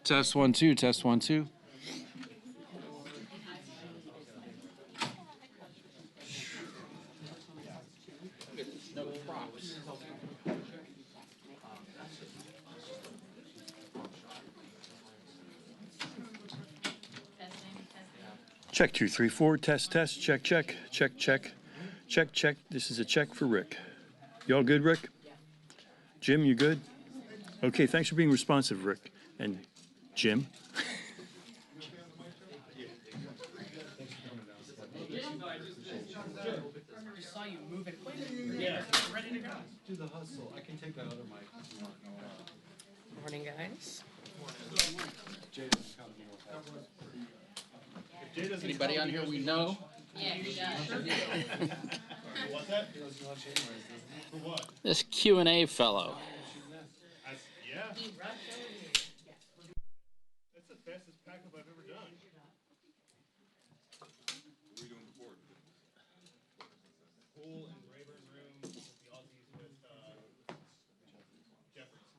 Test 1 2. Test 1 2. No props. Check 2 3 4. Test test. Check check. Check check. Check check. This is a check for Rick. Y'all good, Rick? Jim, you good? Okay, thanks for being responsive, Rick. And Jim? I saw you moving quick. Yeah. Ready to go. Do the hustle. I can take that other mic if you want. Morning, guys. Anybody on here we know? Yeah, he does. What's that? For what? This Q&A fellow. Yeah. He rushed over here. That's the fastest pack up I've ever done. What are you doing before? Pool and Rayburn room with the Aussies with Jeffries.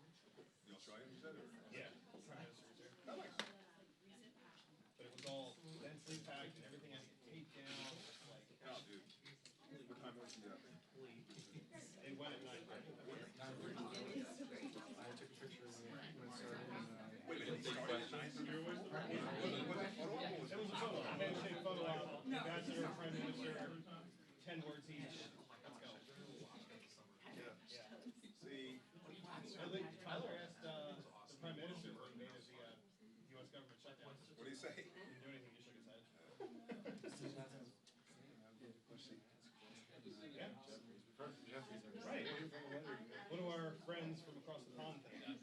The Australian, you said? Yeah. Prime Minister's here. Oh, nice. But it was all densely packed and everything had to get taped down. Like, oh, dude. What time was it? It went at 9:30. I took pictures when it started. Wait a minute, it started at 9:30? It was a photo. Handshake photo op. Ambassador, Prime Minister, 10 words each. Let's go. Yeah. See, Tyler asked the Prime Minister what he made of the U.S. government shutdown. What did he say? He didn't do anything, he shook his head. Yeah. Right. What do our friends from across the pond think? This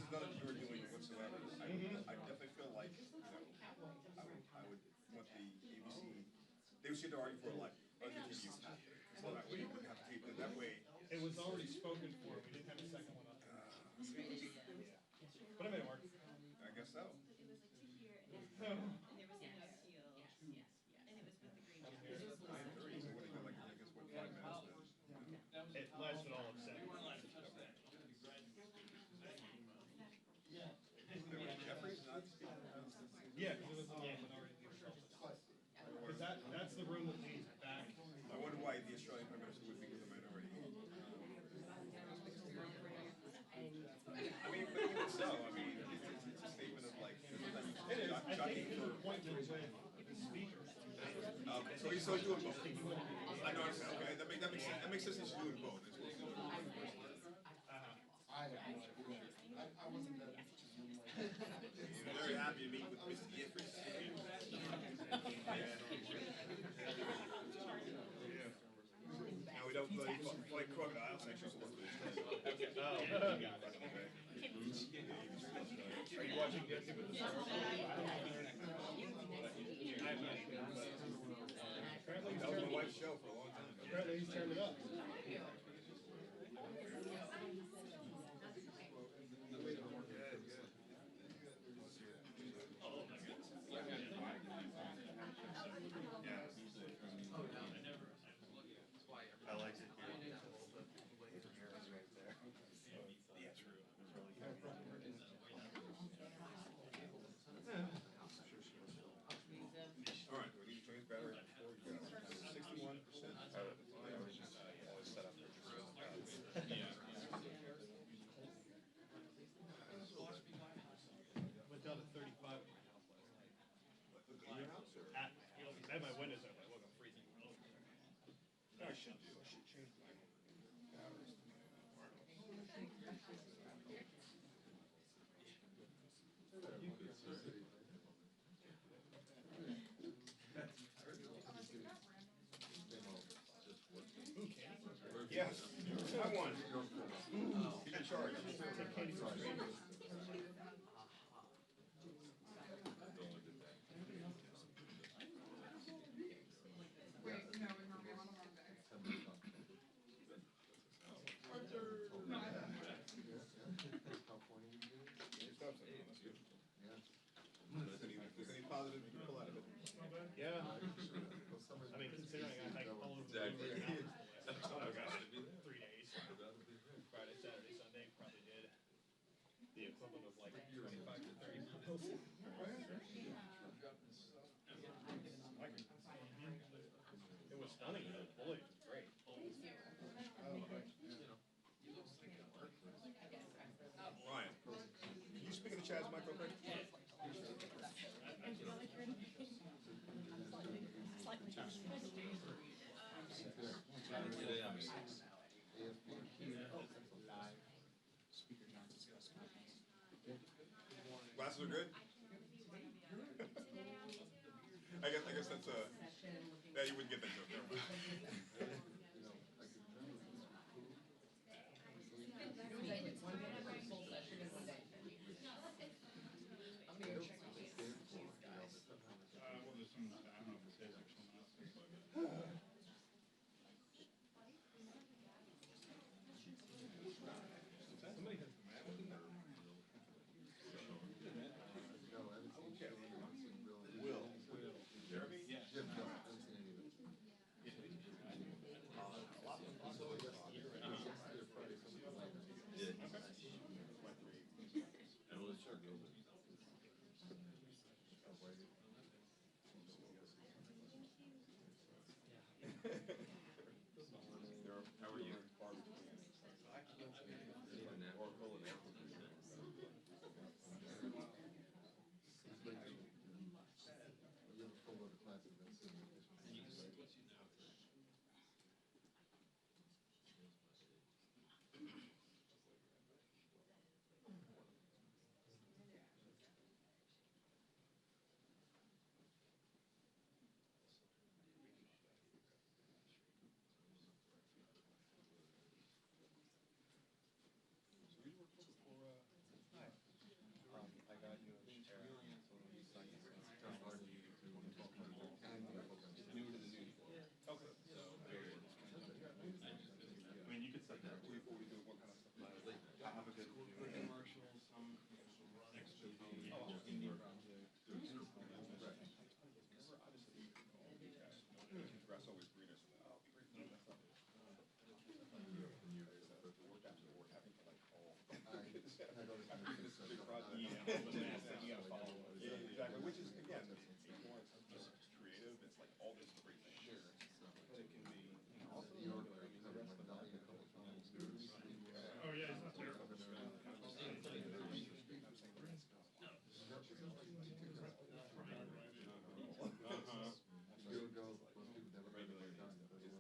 is none of your doing whatsoever. I definitely feel like, I would want the ABC, they should argue for like, other TV so that way you wouldn't have to tape it that way. It was already spoken for, we didn't have a second one up. But I made it work. I guess so. It lasted all of 7 minutes. Yeah, because it was a minority leadership. Because that's the room that leads back. I wonder why the Australian Prime Minister would think of the minority. I mean, but even so, I mean, it's a statement of like, it is. I think the appointment with the speaker. So he's doing both. I know. Okay, that makes sense. He's doing both. I wasn't there. You're very happy to meet with Mr. Jeffries. Now we don't fight crocodiles. Are you watching Dancing with the Stars? Apparently that was my wife's show for a long time. Apparently he's turned it up. I like it. Yeah, true. All right, we need to change battery before we go. 61%. Always set up for went down to 35 at my house last night. At my windows open. I wasn't freezing. I should do. I should change my batteries. Yes, I won. He's in charge. Take candy from strangers. If there's any positive you can pull out of it. Yeah. I mean, considering I hiked all over the river and oh gosh, 3 days. Friday, Saturday, Sunday, probably did the equivalent of like It was stunning. The foliage was great. Ryan, can you speak in the Chad's mic real quick? Glasses are good? I guess that's yeah, you wouldn't get that joke. Never mind. How are you? Exactly, which is, again, it's more just creative, it's like all these great things. Sure. It can be, Oh yeah, it's not terrible. It's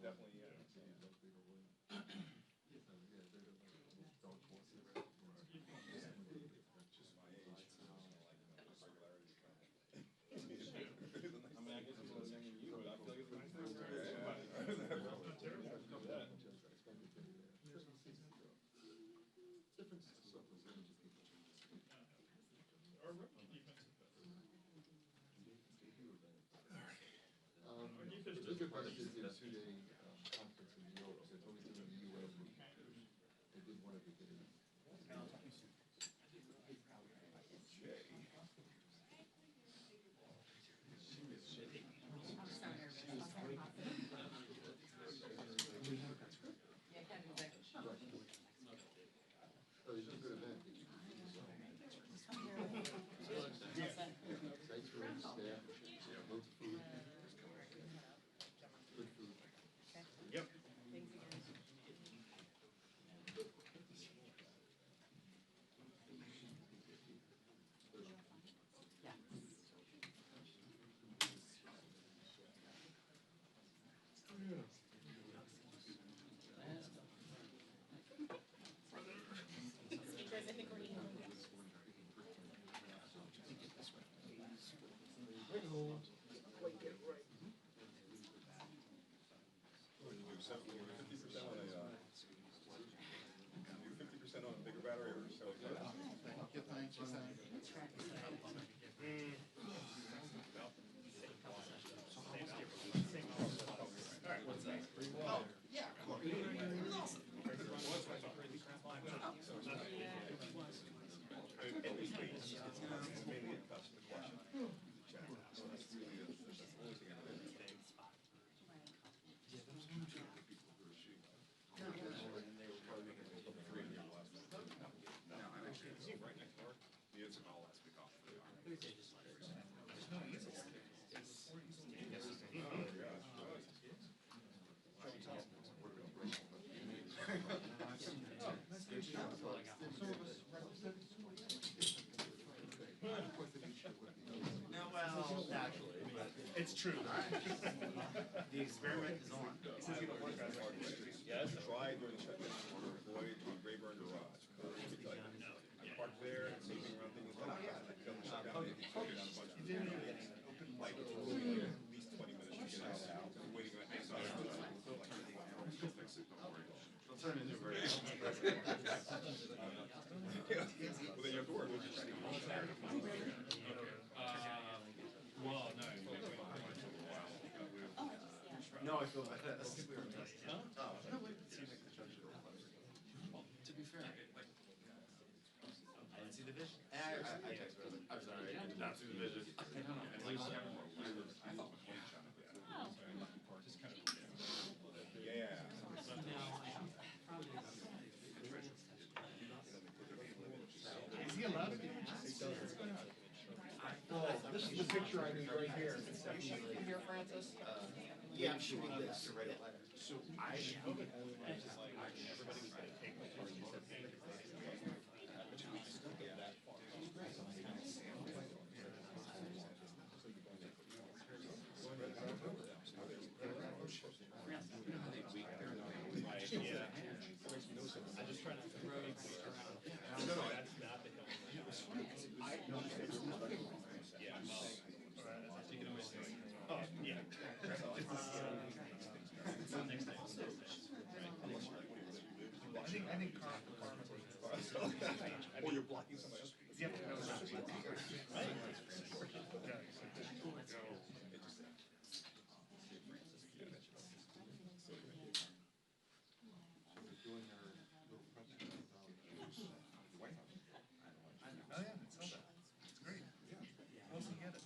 definitely, yeah. Our rookie defense is better. Our defense The doesn't bigger work. part is a 2-day conference in New York, so it's always in the US. They did one of the days. So it's a good event. Nice room, staff, loads of food. Good food. Yep. Do 50% on a, do 50% on a bigger battery or 75%? It's mainly a cost of the question. So that's really, that's always a good thing. Right next door. He had some all last week off. It's true. The experiment is on. He says he don't work on it. Yes. Try during the shutdown to avoid the Rayburn garage. I parked there and sneaking around thinking, oh yeah, I could go to shutdown. Like at least 20 minutes to get out. Waiting outside. They'll turn into a very Well, then you have to work. well, no. No, I feel like that. I think we were testing. Huh? Oh, no, wait. It seems like the judge should have well, to be fair, I didn't see the vision. I texted her. I was sorry. I did not see the vision. Yeah. Is he allowed to do This is the picture I need right here. here, Francis? Yeah, I'm shooting this. To write a letter. So I should be the only one who's like, everybody was gonna take my part. He said, thank you. I just try not to throw anything around. No, that's not the hill. It was funny because I noticed there was nothing. Yeah, well, you can always say, oh, yeah. It's not next day. It's next day. I think Carl. Or you're blocking somebody else. Yeah. Right. Oh yeah, I saw that. It's great. Yeah. How else do you get it?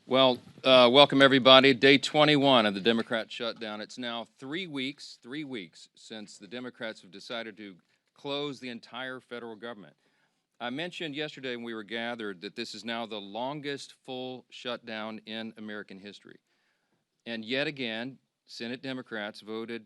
Well, welcome everybody. Day 21 of the Democrat shutdown. It's now 3 weeks since the Democrats have decided to close the entire federal government. I mentioned yesterday when we were gathered that this is now the longest full shutdown in American history. And yet again, Senate Democrats voted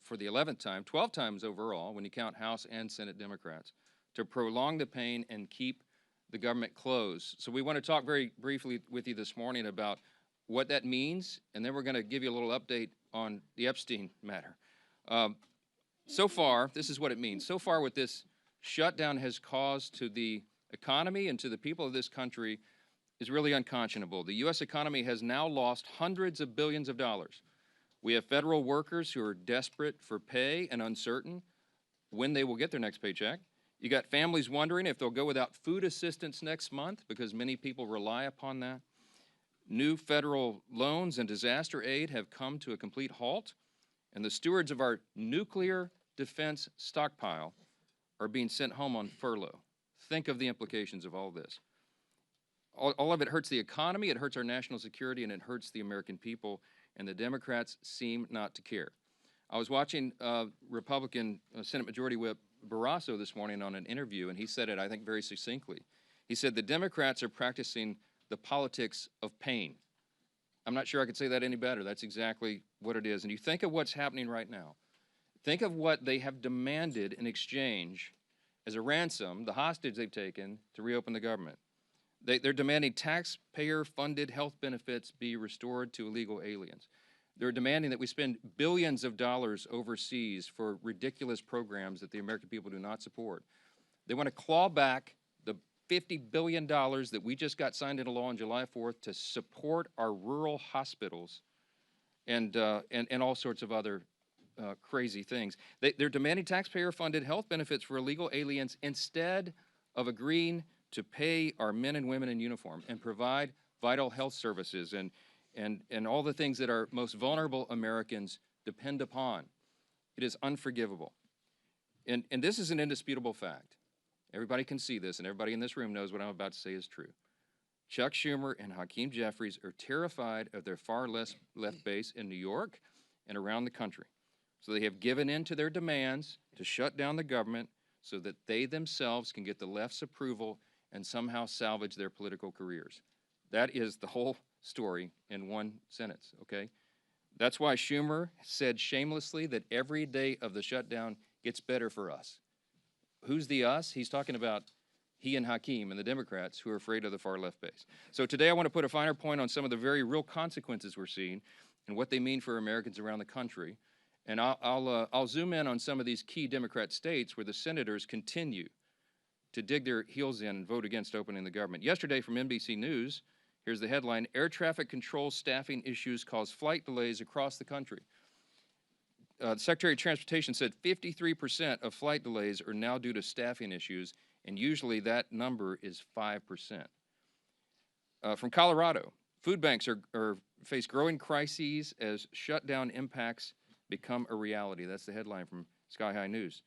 for the 11th time, 12 times overall, when you count House and Senate Democrats, to prolong the pain and keep the government closed. So we want to talk very briefly with you this morning about what that means, and then we're going to give you a little update on the Epstein matter. So far, this is what it means. So far, what this shutdown has caused to the economy and to the people of this country is really unconscionable. The U.S. economy has now lost hundreds of billions of dollars. We have federal workers who are desperate for pay and uncertain when they will get their next paycheck. You got families wondering if they'll go without food assistance next month because many people rely upon that. New federal loans and disaster aid have come to a complete halt, and the stewards of our nuclear defense stockpile are being sent home on furlough. Think of the implications of all this. All of it hurts the economy, it hurts our national security, and it hurts the American people, and the Democrats seem not to care. I was watching Republican Senate Majority Whip Barrasso this morning on an interview, and he said it, I think, very succinctly. He said the Democrats are practicing the politics of pain. I'm not sure I could say that any better. That's exactly what it is. And you think of what's happening right now. Think of what they have demanded in exchange as a ransom, the hostage they've taken to reopen the government. They're demanding taxpayer-funded health benefits be restored to illegal aliens. They're demanding that we spend billions of dollars overseas for ridiculous programs that the American people do not support. They want to claw back the $50 billion that we just got signed into law on July 4th to support our rural hospitals and all sorts of other crazy things. They're demanding taxpayer-funded health benefits for illegal aliens instead of agreeing to pay our men and women in uniform and provide vital health services and all the things that our most vulnerable Americans depend upon. It is unforgivable. And this is an indisputable fact. Everybody can see this, and everybody in this room knows what I'm about to say is true. Chuck Schumer and Hakeem Jeffries are terrified of their far left base in New York and around the country. So they have given in to their demands to shut down the government so that they themselves can get the left's approval and somehow salvage their political careers. That is the whole story in one sentence, okay? That's why Schumer said shamelessly that every day of the shutdown gets better for us. Who's the us? He's talking about he and Hakeem and the Democrats who are afraid of the far left base. So today I want to put a finer point on some of the very real consequences we're seeing and what they mean for Americans around the country. And I'll zoom in on some of these key Democrat states where the senators continue to dig their heels in and vote against opening the government. Yesterday from NBC News, here's the headline: air traffic control staffing issues cause flight delays across the country. The Secretary of Transportation said 53% of flight delays are now due to staffing issues, and usually that number is 5%. From Colorado, food banks face growing crises as shutdown impacts become a reality. That's the headline from Sky High News.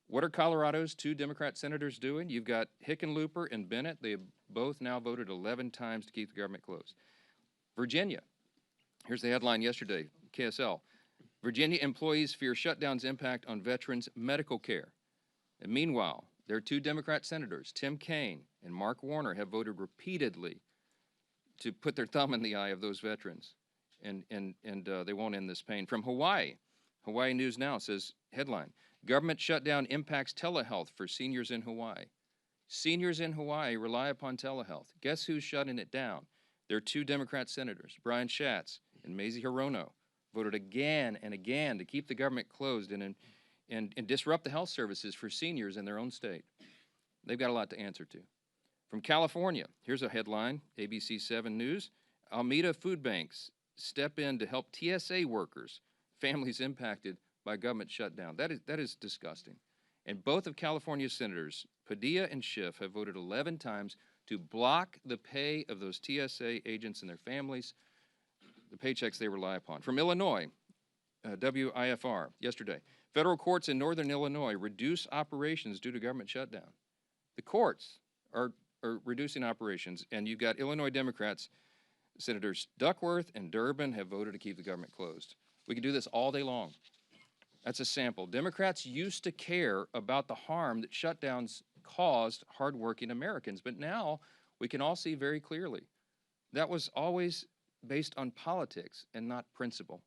What are Colorado's two Democrat senators doing? You've got Hickenlooper and Bennett. They have both now voted 11 times to keep the government closed. Virginia, here's the headline yesterday, KSL. Virginia employees fear shutdown's impact on veterans' medical care. And meanwhile, their two Democrat senators, Tim Kaine and Mark Warner, have voted repeatedly to put their thumb in the eye of those veterans, and they won't end this pain. From Hawaii, Hawaii News Now says, headline, government shutdown impacts telehealth for seniors in Hawaii. Seniors in Hawaii rely upon telehealth. Guess who's shutting it down? Their two Democrat senators, Brian Schatz and Mazie Hirono, voted again and again to keep the government closed and disrupt the health services for seniors in their own state. They've got a lot to answer to. From California, here's a headline, ABC 7 News. Alameda food banks step in to help TSA workers, families impacted by government shutdown. That is disgusting. And both of California's senators, Padilla and Schiff, have voted 11 times to block the pay of those TSA agents and their families, the paychecks they rely upon. From Illinois, WIFR, yesterday, federal courts in northern Illinois reduce operations due to government shutdown. The courts are reducing operations, and you've got Illinois Democrats, Senators Duckworth and Durbin have voted to keep the government closed. We can do this all day long. That's a sample. Democrats used to care about the harm that shutdowns caused hardworking Americans, but now we can all see very clearly that was always based on politics and not principle,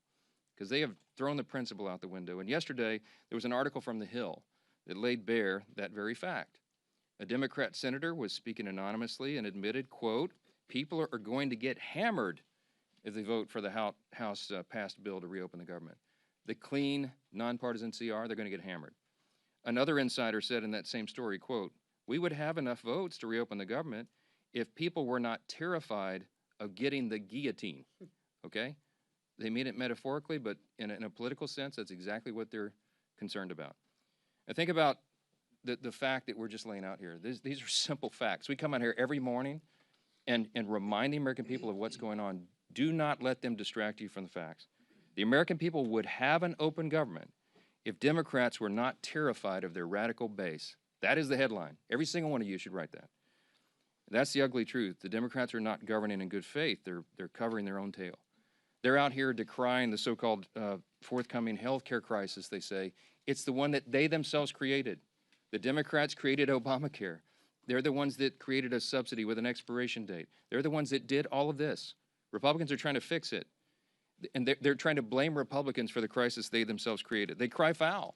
because they have thrown the principle out the window. And yesterday, there was an article from The Hill that laid bare that very fact. A Democrat senator was speaking anonymously and admitted, quote, people are going to get hammered if they vote for the House passed bill to reopen the government. The clean, nonpartisan CR, they're going to get hammered. Another insider said in that same story, quote, we would have enough votes to reopen the government if people were not terrified of getting the guillotine, okay? They mean it metaphorically, but in a political sense, that's exactly what they're concerned about. And think about the fact that we're just laying out here. These are simple facts. We come out here every morning and remind the American people of what's going on. Do not let them distract you from the facts. The American people would have an open government if Democrats were not terrified of their radical base. That is the headline. Every single one of you should write that. That's the ugly truth. The Democrats are not governing in good faith. They're covering their own tail. They're out here decrying the so-called forthcoming health care crisis, they say. It's the one that they themselves created. The Democrats created Obamacare. They're the ones that created a subsidy with an expiration date. They're the ones that did all of this. Republicans are trying to fix it. And they're trying to blame Republicans for the crisis they themselves created. They cry foul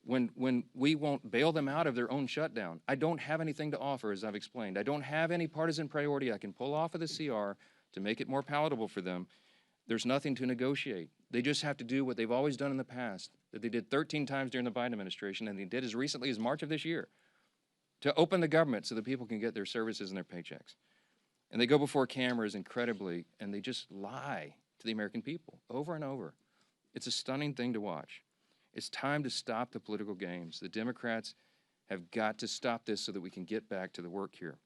when we won't bail them out of their own shutdown. I don't have anything to offer, as I've explained. I don't have any partisan priority I can pull off of the CR to make it more palatable for them. There's nothing to negotiate. They just have to do what they've always done in the past, that they did 13 times during the Biden administration, and they did as recently as March of this year, to open the government so that people can get their services and their paychecks. And they go before cameras incredibly, and they just lie to the American people over and over. It's a stunning thing to watch. It's time to stop the political games. The Democrats have got to stop this so that we can get back to the work here.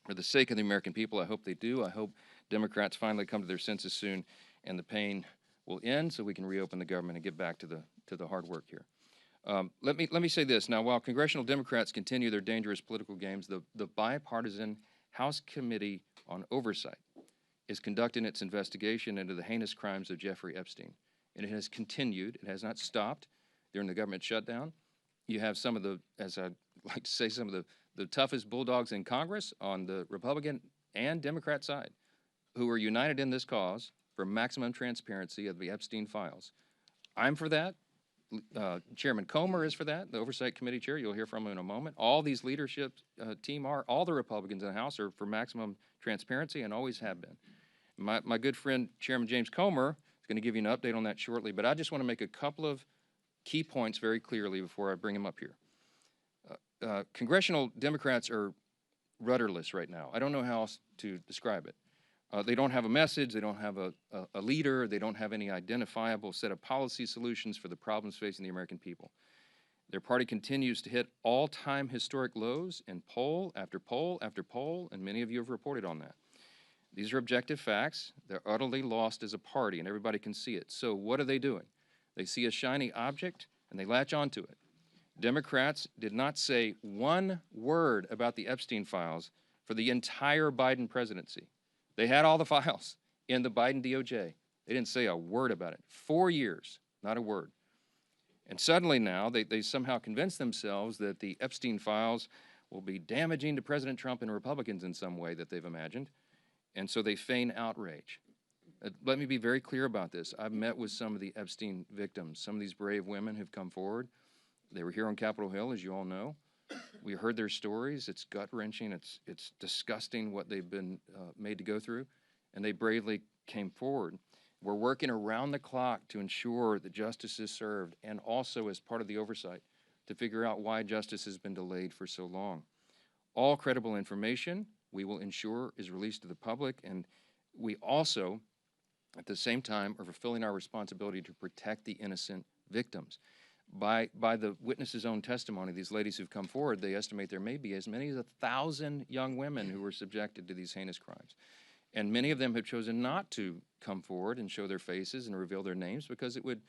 For the sake of the American people, I hope they do. I hope Democrats finally come to their senses soon and the pain will end so we can reopen the government and get back to the hard work here. Let me say this. Now, while congressional Democrats continue their dangerous political games, the bipartisan House Committee on Oversight is conducting its investigation into the heinous crimes of Jeffrey Epstein. And it has continued. It has not stopped during the government shutdown. You have some of the, as I like to say, some of the toughest bulldogs in Congress on the Republican and Democrat side who are united in this cause for maximum transparency of the Epstein files. I'm for that. Chairman Comer is for that, the Oversight Committee chair. You'll hear from him in a moment. All these leadership team are, all the Republicans in the House are for maximum transparency and always have been. My good friend, Chairman James Comer, is going to give you an update on that shortly, but I just want to make a couple of key points very clearly before I bring him up here. Congressional Democrats are rudderless right now. I don't know how else to describe it. They don't have a message, they don't have a leader, they don't have any identifiable set of policy solutions for the problems facing the American people. Their party continues to hit all-time historic lows in poll after poll after poll, and many of you have reported on that. These are objective facts. They're utterly lost as a party, and everybody can see it. So what are they doing? They see a shiny object, and they latch onto it. Democrats did not say one word about the Epstein files for the entire Biden presidency. They had all the files in the Biden DOJ. They didn't say a word about it. 4 years, not a word. And suddenly now, they somehow convinced themselves that the Epstein files will be damaging to President Trump and Republicans in some way that they've imagined. And so they feign outrage. Let me be very clear about this. I've met with some of the Epstein victims. Some of these brave women have come forward. They were here on Capitol Hill, as you all know. We heard their stories. It's gut-wrenching. It's disgusting what they've been made to go through, and they bravely came forward. We're working around the clock to ensure that justice is served, and also as part of the oversight to figure out why justice has been delayed for so long. All credible information we will ensure is released to the public, and we also, at the same time, are fulfilling our responsibility to protect the innocent victims. By the witnesses' own testimony, these ladies who've come forward, they estimate there may be as many as 1,000 young women who were subjected to these heinous crimes. And many of them have chosen not to come forward and show their faces and reveal their names because it would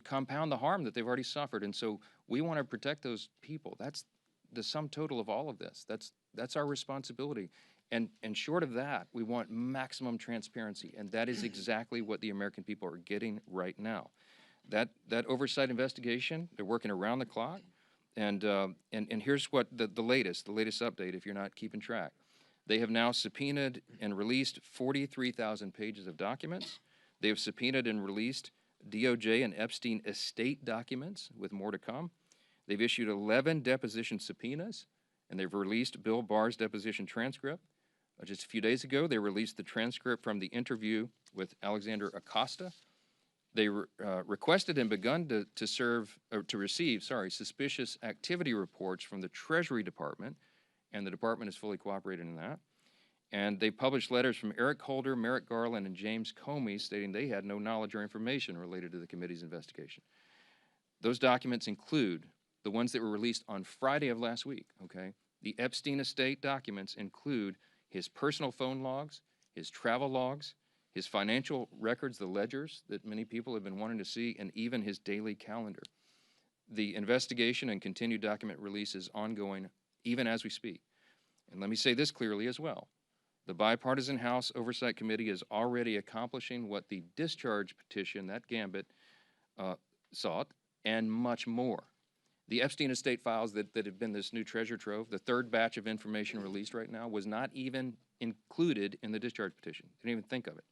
compound the harm that they've already suffered. And so we want to protect those people. That's the sum total of all of this. That's our responsibility. And short of that, we want maximum transparency. And that is exactly what the American people are getting right now. That oversight investigation, they're working around the clock, and here's what the latest update, if you're not keeping track. They have now subpoenaed and released 43,000 pages of documents. They have subpoenaed and released DOJ and Epstein estate documents, with more to come. They've issued 11 deposition subpoenas, and they've released Bill Barr's deposition transcript. Just a few days ago, they released the transcript from the interview with Alexander Acosta. They requested and begun to receive suspicious activity reports from the Treasury Department, and the department is fully cooperating in that. And they published letters from Eric Holder, Merrick Garland, and James Comey stating they had no knowledge or information related to the committee's investigation. Those documents include the ones that were released on Friday of last week, okay? The Epstein estate documents include his personal phone logs, his travel logs, his financial records, the ledgers that many people have been wanting to see, and even his daily calendar. The investigation and continued document release is ongoing even as we speak. And let me say this clearly as well. The bipartisan House Oversight Committee is already accomplishing what the discharge petition, that gambit, sought, and much more. The Epstein estate files that have been this new treasure trove, the third batch of information released right now, was not even included in the discharge petition. Didn't even think of it.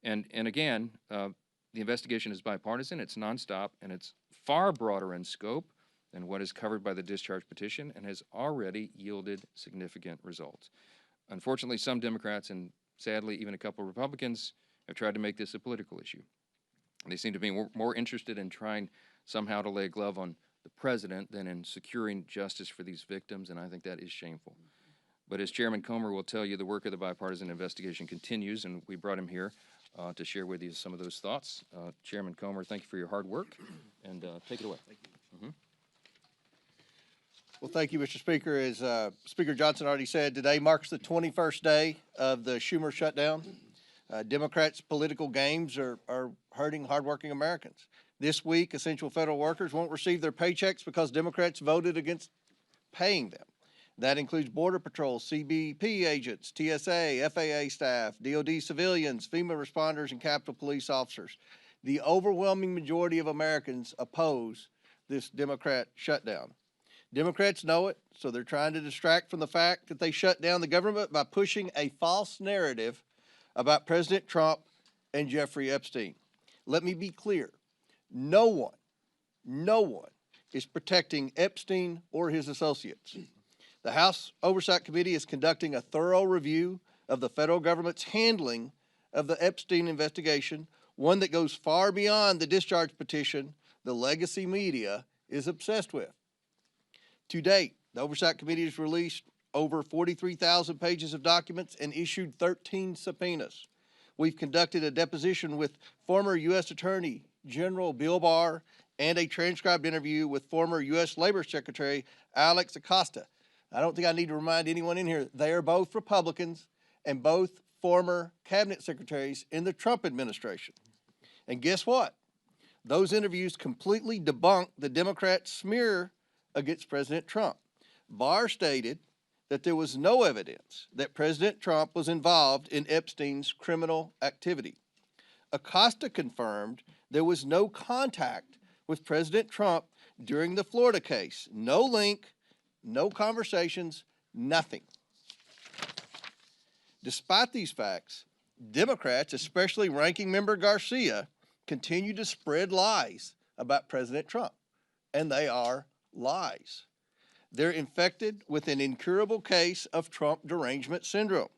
And again, the investigation is bipartisan, it's nonstop, and it's far broader in scope than what is covered by the discharge petition and has already yielded significant results. Unfortunately, some Democrats and sadly even a couple of Republicans have tried to make this a political issue. They seem to be more interested in trying somehow to lay a glove on the president than in securing justice for these victims, and I think that is shameful. But as Chairman Comer will tell you, the work of the bipartisan investigation continues, and we brought him here to share with you some of those thoughts. Chairman Comer, thank you for your hard work, and take it away. Thank you. Well, thank you, Mr. Speaker. As Speaker Johnson already said, today marks the 21st day of the Schumer shutdown. Democrats' political games are hurting hardworking Americans. This week, essential federal workers won't receive their paychecks because Democrats voted against paying them. That includes Border Patrol, CBP agents, TSA, FAA staff, DOD civilians, FEMA responders, and Capitol Police officers. The overwhelming majority of Americans oppose this Democrat shutdown. Democrats know it, so they're trying to distract from the fact that they shut down the government by pushing a false narrative about President Trump and Jeffrey Epstein. Let me be clear. No one is protecting Epstein or his associates. The House Oversight Committee is conducting a thorough review of the federal government's handling of the Epstein investigation, one that goes far beyond the discharge petition the legacy media is obsessed with. To date, the Oversight Committee has released over 43,000 pages of documents and issued 13 subpoenas. We've conducted a deposition with former U.S. Attorney General Bill Barr and a transcribed interview with former U.S. Labor Secretary Alex Acosta. I don't think I need to remind anyone in here, they are both Republicans and both former cabinet secretaries in the Trump administration. And guess what? Those interviews completely debunked the Democrat smear against President Trump. Barr stated that there was no evidence that President Trump was involved in Epstein's criminal activity. Acosta confirmed there was no contact with President Trump during the Florida case. No link, no conversations, nothing. Despite these facts, Democrats, especially Ranking Member Garcia, continue to spread lies about President Trump, and they are lies. They're infected with an incurable case of Trump derangement syndrome.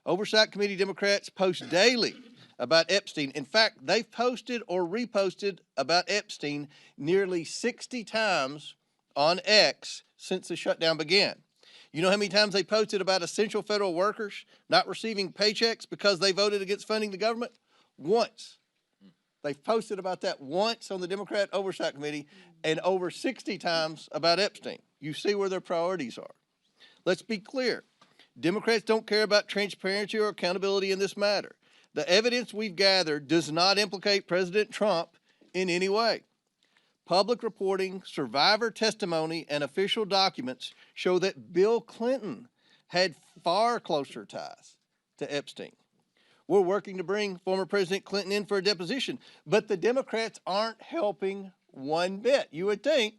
Oversight Committee Democrats post daily about Epstein. In fact, they've posted or reposted about Epstein nearly 60 times on X since the shutdown began. You know how many times they posted about essential federal workers not receiving paychecks because they voted against funding the government? Once. They've posted about that once on the Democrat Oversight Committee and over 60 times about Epstein. You see where their priorities are. Let's be clear. Democrats don't care about transparency or accountability in this matter. The evidence we've gathered does not implicate President Trump in any way. Public reporting, survivor testimony, and official documents show that Bill Clinton had far closer ties to Epstein. We're working to bring former President Clinton in for a deposition, but the Democrats aren't helping one bit. You would think,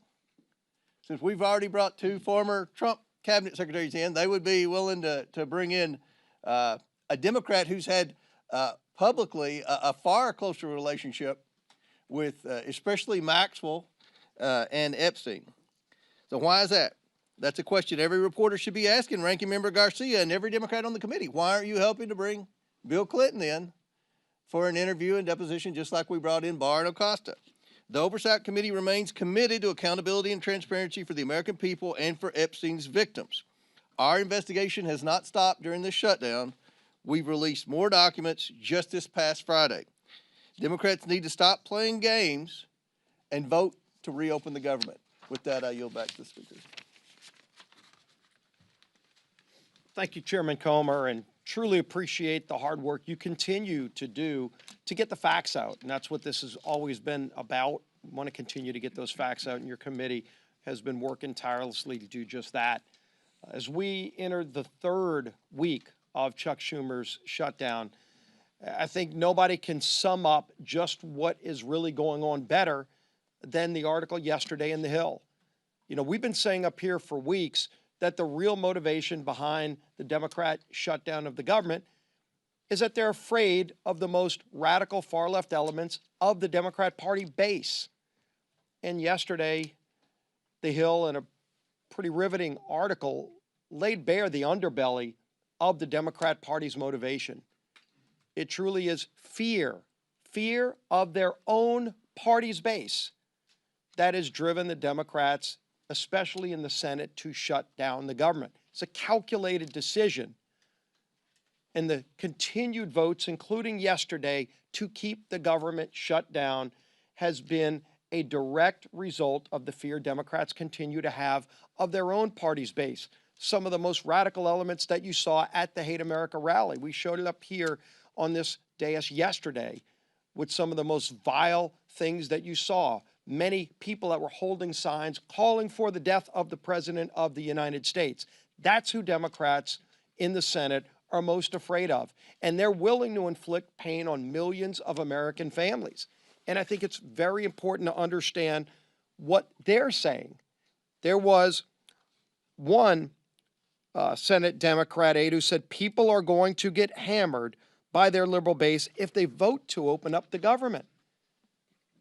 since we've already brought two former Trump cabinet secretaries in, they would be willing to bring in a Democrat who's had publicly a far closer relationship with especially Maxwell and Epstein. So why is that? That's a question every reporter should be asking Ranking Member Garcia and every Democrat on the committee. Why aren't you helping to bring Bill Clinton in for an interview and deposition just like we brought in Barr and Acosta? The Oversight Committee remains committed to accountability and transparency for the American people and for Epstein's victims. Our investigation has not stopped during this shutdown. We've released more documents just this past Friday. Democrats need to stop playing games and vote to reopen the government. With that, I yield back to the Speaker. Thank you, Chairman Comer, and truly appreciate the hard work you continue to do to get the facts out. And that's what this has always been about. We want to continue to get those facts out, and your committee has been working tirelessly to do just that. As we enter the third week of Chuck Schumer's shutdown, I think nobody can sum up just what is really going on better than the article yesterday in The Hill. You know, we've been saying up here for weeks that the real motivation behind the Democrat shutdown of the government is that they're afraid of the most radical far-left elements of the Democrat Party base. And yesterday, The Hill, in a pretty riveting article, laid bare the underbelly of the Democrat Party's motivation. It truly is fear of their own party's base that has driven the Democrats, especially in the Senate, to shut down the government. It's a calculated decision. And the continued votes, including yesterday, to keep the government shut down has been a direct result of the fear Democrats continue to have of their own party's base. Some of the most radical elements that you saw at the Hate America rally. We showed it up here on this dais yesterday with some of the most vile things that you saw. Many people that were holding signs calling for the death of the President of the United States. That's who Democrats in the Senate are most afraid of. And they're willing to inflict pain on millions of American families. And I think it's very important to understand what they're saying. There was one Senate Democrat aide who said people are going to get hammered by their liberal base if they vote to open up the government.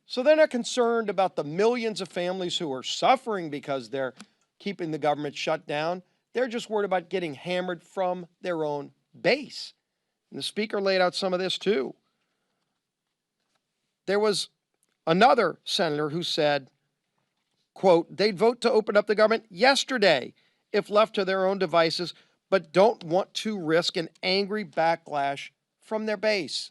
So they're not concerned about the millions of families who are suffering because they're keeping the government shut down. They're just worried about getting hammered from their own base. And the speaker laid out some of this too. There was another senator who said, quote, they'd vote to open up the government yesterday if left to their own devices, but don't want to risk an angry backlash from their base.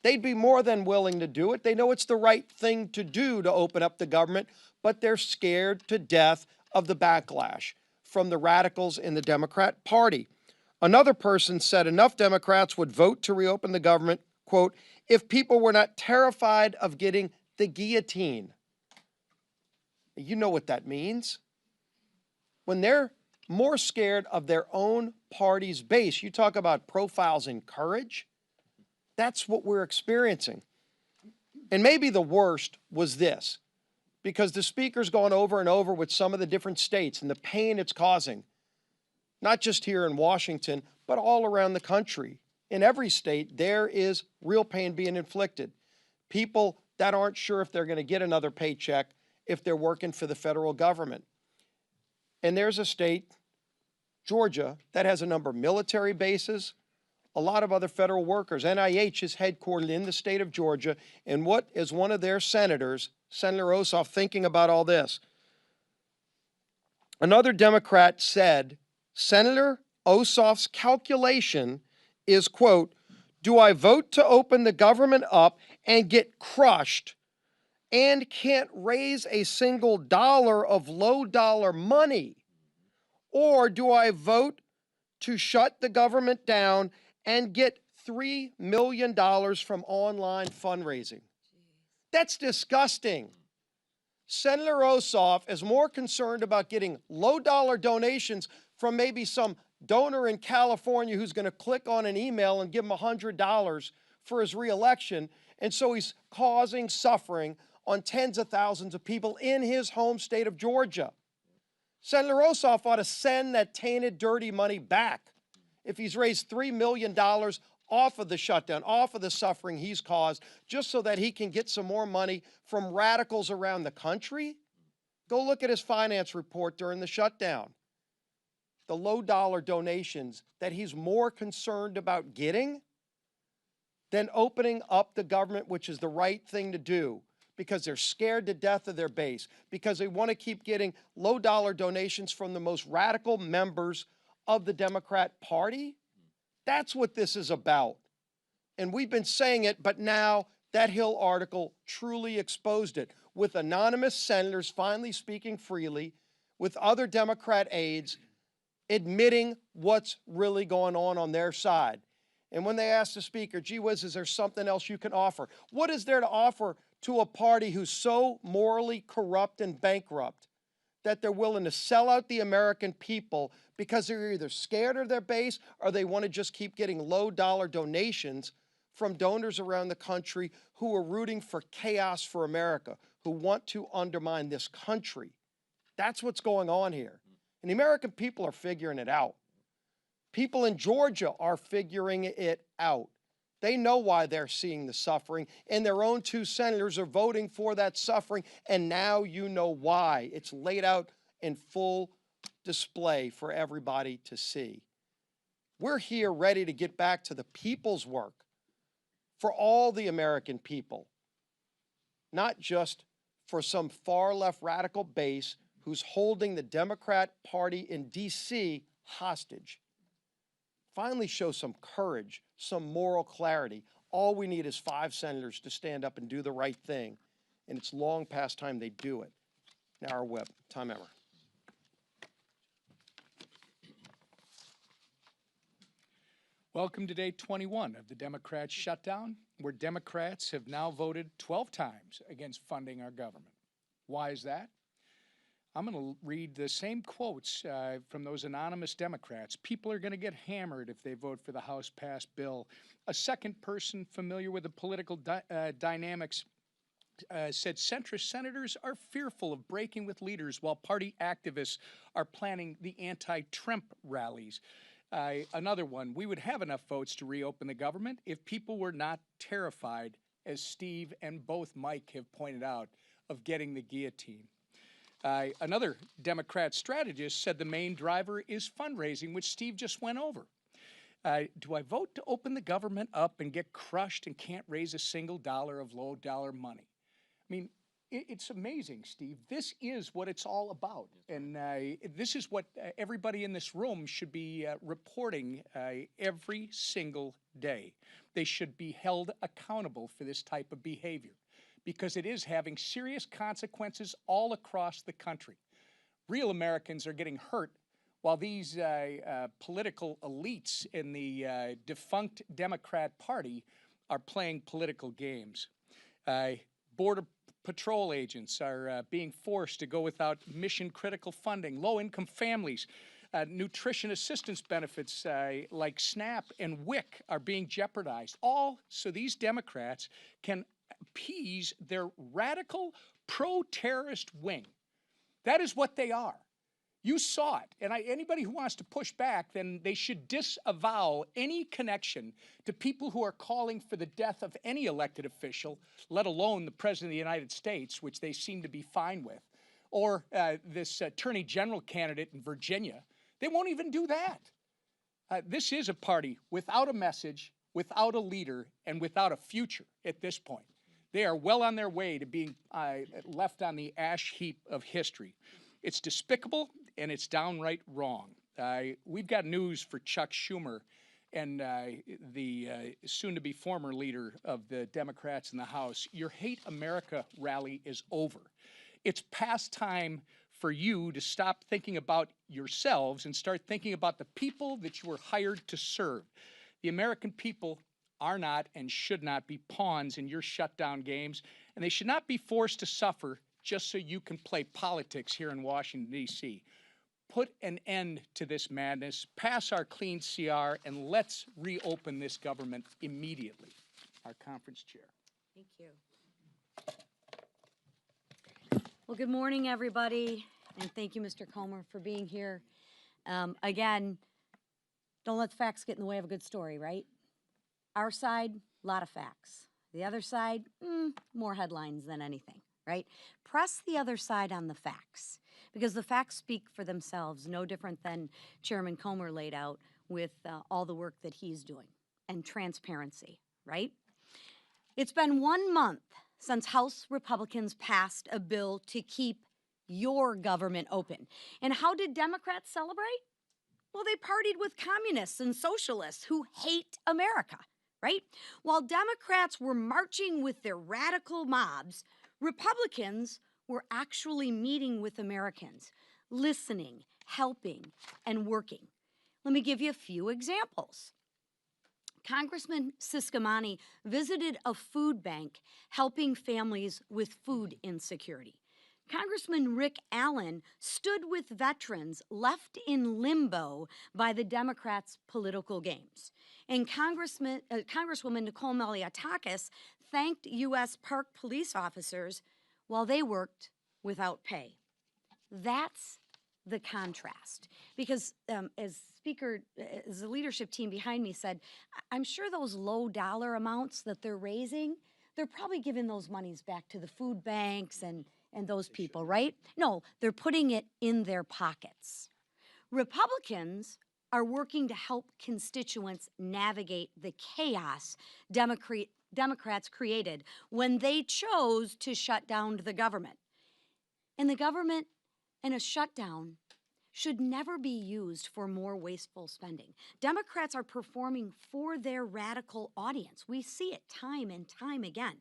They'd be more than willing to do it. They know it's the right thing to do to open up the government, but they're scared to death of the backlash from the radicals in the Democrat Party. Another person said enough Democrats would vote to reopen the government, quote, if people were not terrified of getting the guillotine. You know what that means. When they're more scared of their own party's base, you talk about profiles in courage, that's what we're experiencing. And maybe the worst was this, because the speaker's gone over and over with some of the different states and the pain it's causing, not just here in Washington, but all around the country. In every state, there is real pain being inflicted. People that aren't sure if they're going to get another paycheck if they're working for the federal government. And there's a state, Georgia, that has a number of military bases, a lot of other federal workers. NIH is headquartered in the state of Georgia. And what is one of their senators, Senator Ossoff, thinking about all this? Another Democrat said, Senator Ossoff's calculation is, quote, do I vote to open the government up and get crushed and can't raise a single dollar of low dollar money? Or do I vote to shut the government down and get $3 million from online fundraising? That's disgusting. Senator Ossoff is more concerned about getting low dollar donations from maybe some donor in California who's going to click on an email and give him $100 for his reelection. And so he's causing suffering on tens of thousands of people in his home state of Georgia. Senator Ossoff ought to send that tainted, dirty money back if he's raised $3 million off of the shutdown, off of the suffering he's caused, just so that he can get some more money from radicals around the country. Go look at his finance report during the shutdown. The low-dollar donations that he's more concerned about getting than opening up the government, which is the right thing to do, because they're scared to death of their base, because they want to keep getting low-dollar donations from the most radical members of the Democrat Party. That's what this is about. And we've been saying it, but now that Hill article truly exposed it, with anonymous senators finally speaking freely, with other Democrat aides admitting what's really going on their side. And when they asked the speaker, gee whiz, is there something else you can offer? What is there to offer to a party who's so morally corrupt and bankrupt that they're willing to sell out the American people because they're either scared of their base or they want to just keep getting low-dollar donations from donors around the country who are rooting for chaos for America, who want to undermine this country? That's what's going on here. And the American people are figuring it out. People in Georgia are figuring it out. They know why they're seeing the suffering, and their own 2 senators are voting for that suffering, and now you know why. It's laid out in full display for everybody to see. We're here ready to get back to the people's work for all the American people, not just for some far-left radical base who's holding the Democrat Party in D.C. hostage. Finally show some courage, some moral clarity. All we need is 5 senators to stand up and do the right thing, and it's long past time they do it. Now our whip, Tom Emmer. Welcome to day 21 of the Democrats' shutdown, where Democrats have now voted 12 times against funding our government. Why is that? I'm going to read the same quotes from those anonymous Democrats. People are going to get hammered if they vote for the House-passed bill. A second person familiar with the political dynamics said centrist senators are fearful of breaking with leaders while party activists are planning the anti-Trump rallies. Another one, we would have enough votes to reopen the government if people were not terrified, as Steve and both Mike have pointed out, of getting the guillotine. Another Democrat strategist said the main driver is fundraising, which Steve just went over. Do I vote to open the government up and get crushed and can't raise a single dollar of low-dollar money? I mean, it's amazing, Steve. This is what it's all about. And this is what everybody in this room should be reporting every single day. They should be held accountable for this type of behavior, because it is having serious consequences all across the country. Real Americans are getting hurt while these political elites in the defunct Democrat Party are playing political games. Border Patrol agents are being forced to go without mission-critical funding. Low-income families, nutrition assistance benefits like SNAP and WIC are being jeopardized, all so these Democrats can appease their radical pro-terrorist wing. That is what they are. You saw it. And anybody who wants to push back, then they should disavow any connection to people who are calling for the death of any elected official, let alone the President of the United States, which they seem to be fine with, or this Attorney General candidate in Virginia. They won't even do that. This is a party without a message, without a leader, and without a future at this point. They are well on their way to being left on the ash heap of history. It's despicable, and it's downright wrong. We've got news for Chuck Schumer and the soon-to-be former leader of the Democrats in the House. Your Hate America rally is over. It's past time for you to stop thinking about yourselves and start thinking about the people that you were hired to serve. The American people are not and should not be pawns in your shutdown games, and they should not be forced to suffer just so you can play politics here in Washington, D.C. Put an end to this madness, pass our clean CR, and let's reopen this government immediately. Our conference chair. Thank you. Well, good morning, everybody, and thank you, Mr. Comer, for being here. Again, don't let the facts get in the way of a good story, right? Our side, a lot of facts. The other side, more headlines than anything, right? Press the other side on the facts, because the facts speak for themselves, no different than Chairman Comer laid out with all the work that he's doing, and transparency, right? It's been 1 month since House Republicans passed a bill to keep your government open. And how did Democrats celebrate? Well, they partied with communists and socialists who hate America, right? While Democrats were marching with their radical mobs, Republicans were actually meeting with Americans, listening, helping, and working. Let me give you a few examples. Congressman Ciscomani visited a food bank helping families with food insecurity. Congressman Rick Allen stood with veterans left in limbo by the Democrats' political games. And Congresswoman Nicole Malliotakis thanked U.S. Park police officers while they worked without pay. That's the contrast. Because as the leadership team behind me said, I'm sure those low dollar amounts that they're raising, they're probably giving those monies back to the food banks and those people, right? No, they're putting it in their pockets. Republicans are working to help constituents navigate the chaos Democrats created when they chose to shut down the government. And the government and a shutdown should never be used for more wasteful spending. Democrats are performing for their radical audience. We see it time and time again.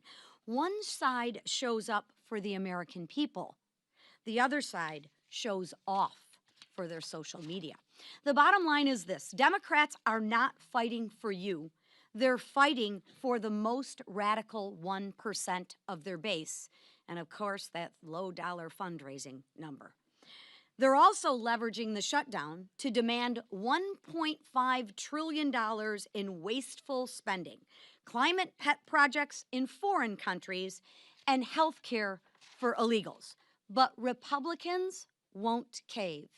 One side shows up for the American people. The other side shows off for their social media. The bottom line is this: Democrats are not fighting for you. They're fighting for the most radical 1% of their base. And of course, that low dollar fundraising number. They're also leveraging the shutdown to demand $1.5 trillion in wasteful spending, climate pet projects in foreign countries, and health care for illegals. But Republicans won't cave.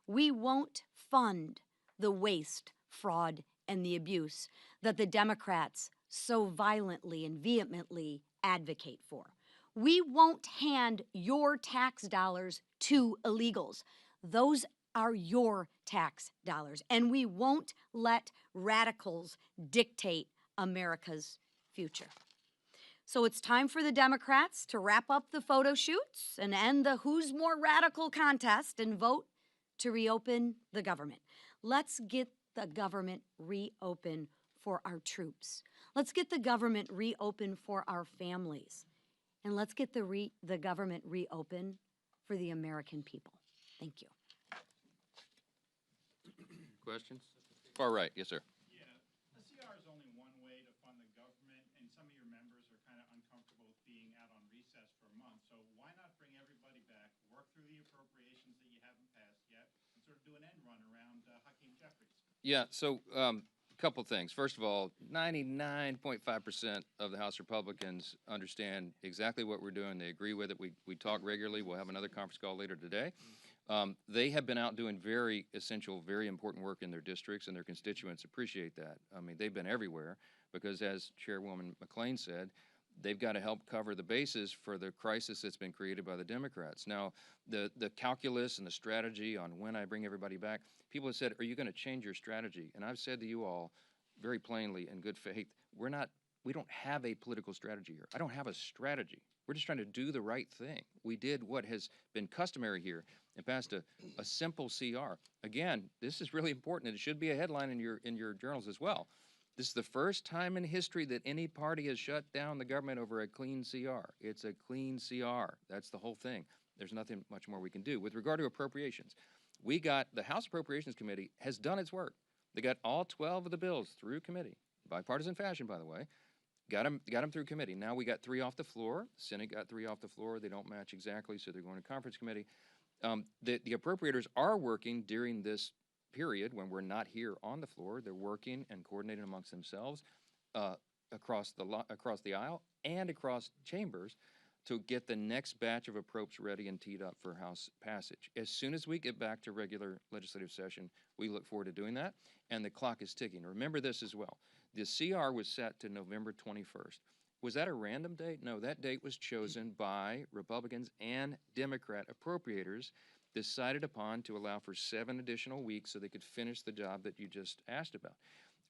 We won't fund the waste, fraud, and the abuse that the Democrats so violently and vehemently advocate for. We won't hand your tax dollars to illegals. Those are your tax dollars. And we won't let radicals dictate America's future. So it's time for the Democrats to wrap up the photo shoots and end the who's more radical contest and vote to reopen the government. Let's get the government reopened for our troops. Let's get the government reopened for our families. And let's get the government reopened for the American people. Thank you. Questions? Far right, yes, sir. Yeah, a CR is only one way to fund the government, and some of your members are kind of uncomfortable with being out on recess for a month. So why not bring everybody back, work through the appropriations that you haven't passed yet, and sort of do an end run around Hakeem Jeffries? Yeah, so couple things. First of all, 99.5% of the House Republicans understand exactly what we're doing. They agree with it. We talk regularly. We'll have another conference call later today. They have been out doing very essential, very important work in their districts, and their constituents appreciate that. I mean, they've been everywhere because, as Chairwoman McLean said, they've got to help cover the bases for the crisis that's been created by the Democrats. Now, the calculus and the strategy on when I bring everybody back, people have said, are you going to change your strategy? And I've said to you all very plainly in good faith, we don't have a political strategy here. I don't have a strategy. We're just trying to do the right thing. We did what has been customary here and passed a simple CR. Again, this is really important, and it should be a headline in your journals as well. This is the first time in history that any party has shut down the government over a clean CR. It's a clean CR. That's the whole thing. There's nothing much more we can do. With regard to appropriations, the House Appropriations Committee has done its work. They got all 12 of the bills through committee, bipartisan fashion, by the way. Got them through committee. Now we got 3 off the floor. The Senate got 3 off the floor. They don't match exactly, so they're going to conference committee. The appropriators are working during this period when we're not here on the floor. They're working and coordinating amongst themselves across the aisle and across chambers to get the next batch of appropes ready and teed up for House passage. As soon as we get back to regular legislative session, we look forward to doing that, and the clock is ticking. Remember this as well. The CR was set to November 21st. Was that a random date? No, that date was chosen by Republicans and Democrat appropriators, decided upon to allow for 7 additional weeks so they could finish the job that you just asked about.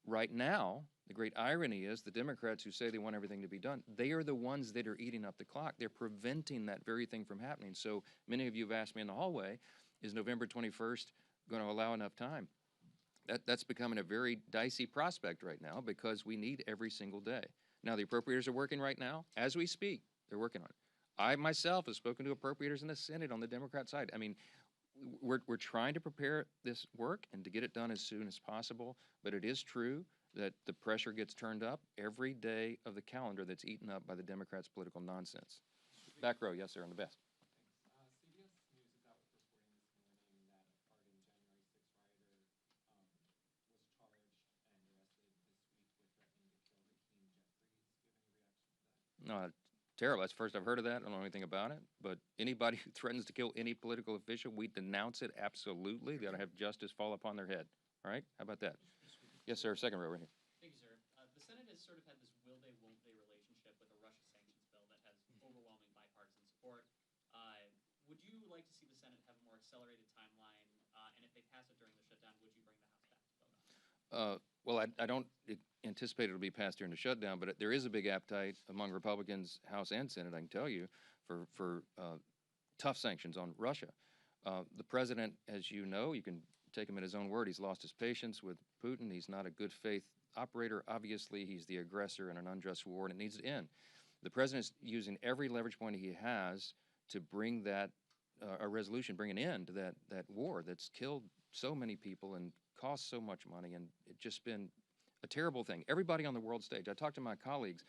Right now, the great irony is the Democrats who say they want everything to be done, they are the ones that are eating up the clock. They're preventing that very thing from happening. So many of you have asked me in the hallway, is November 21st going to allow enough time? That's becoming a very dicey prospect right now because we need every single day. Now, the appropriators are working right now. As we speak, they're working on it. I myself have spoken to appropriators in the Senate on the Democrat side. I mean, we're trying to prepare this work and to get it done as soon as possible, but it is true that the pressure gets turned up every day of the calendar that's eaten up by the Democrats' political nonsense. Back row, yes, sir, on the best. terrible. That's the first I've heard of that. I don't know anything about it. But anybody who threatens to kill any political official, we denounce it absolutely. They got to have justice fall upon their head. All right? How about that? Yes, sir. Second row right here. Thank you, sir. The Senate has sort of had this will they, won't they relationship with a Russia sanctions bill that has overwhelming bipartisan support. Would you like to see the Senate have a more accelerated timeline? And if they pass it during the shutdown, would you bring the House back to vote on it? Well, I don't anticipate it'll be passed during the shutdown, but there is a big appetite among Republicans, House and Senate, I can tell you, for tough sanctions on Russia. The president, as you know, you can take him at his own word, he's lost his patience with Putin. He's not a good faith operator. Obviously, he's the aggressor in an unjust war, and it needs to end. The president's using every leverage point he has to bring that a resolution, bring an end to that war that's killed so many people and cost so much money, and it's just been a terrible thing. Everybody on the world stage, I talked to my colleagues,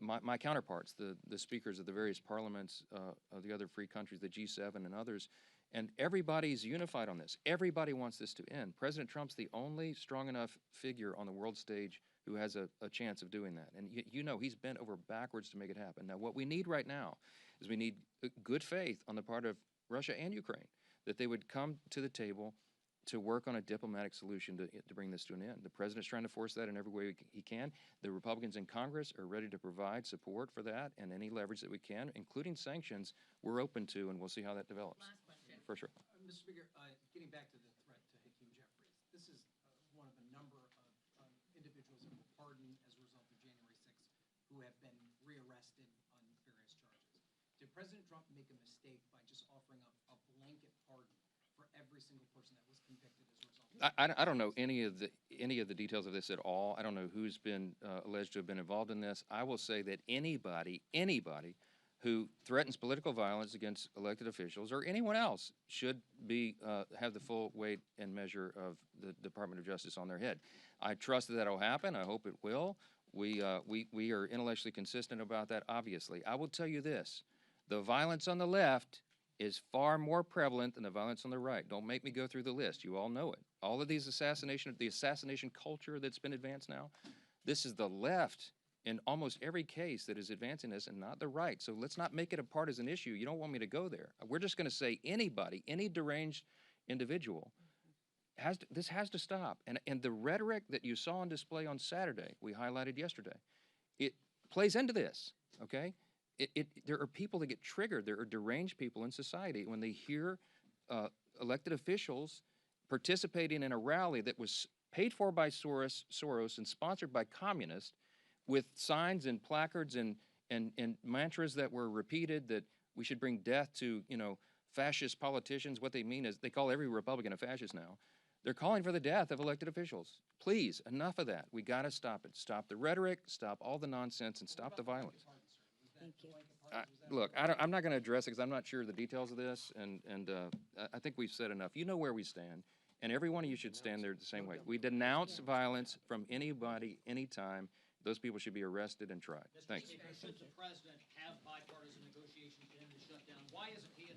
my counterparts, the speakers of the various parliaments of the other free countries, the G7 and others, and everybody's unified on this. Everybody wants this to end. President Trump's the only strong enough figure on the world stage who has a chance of doing that. And you know he's bent over backwards to make it happen. Now, what we need right now is we need good faith on the part of Russia and Ukraine, that they would come to the table to work on a diplomatic solution to bring this to an end. The president's trying to force that in every way he can. The Republicans in Congress are ready to provide support for that and any leverage that we can, including sanctions, we're open to, and we'll see how that develops. Last question. For sure. Mr. Speaker, getting back to the threat to Hakeem Jeffries, this is one of a number of individuals who were pardoned as a result of January 6th who have been rearrested on various charges. Did President Trump make a mistake by just offering up a blanket pardon for every single person that was convicted as a result? I don't know any of the details of this at all. I don't know who's been alleged to have been involved in this. I will say that anybody who threatens political violence against elected officials or anyone else should be have the full weight and measure of the Department of Justice on their head. I trust that will happen. I hope it will. We are intellectually consistent about that, obviously. I will tell you this. The violence on the left is far more prevalent than the violence on the right. Don't make me go through the list. You all know it. All of these the assassination culture that's been advanced now, this is the left in almost every case that is advancing this and not the right. So let's not make it a partisan issue. You don't want me to go there. We're just going to say anybody, any deranged individual, this has to stop. And the rhetoric that you saw on display on Saturday, we highlighted yesterday, it plays into this, okay? There are people that get triggered. There are deranged people in society when they hear elected officials participating in a rally that was paid for by Soros and sponsored by communists with signs and placards and mantras that were repeated that we should bring death to, fascist politicians. What they mean is they call every Republican a fascist now. They're calling for the death of elected officials. Please, enough of that. We got to stop it. Stop the rhetoric, stop all the nonsense, and stop the violence. Thank you. Look, I'm not going to address it because I'm not sure of the details of this, and I think we've said enough. You know where we stand, and every one of you should stand there the same way. We denounce violence from anybody, anytime. Those people should be arrested and tried. Thanks. Should the president have bipartisan negotiations to end the shutdown? Why isn't he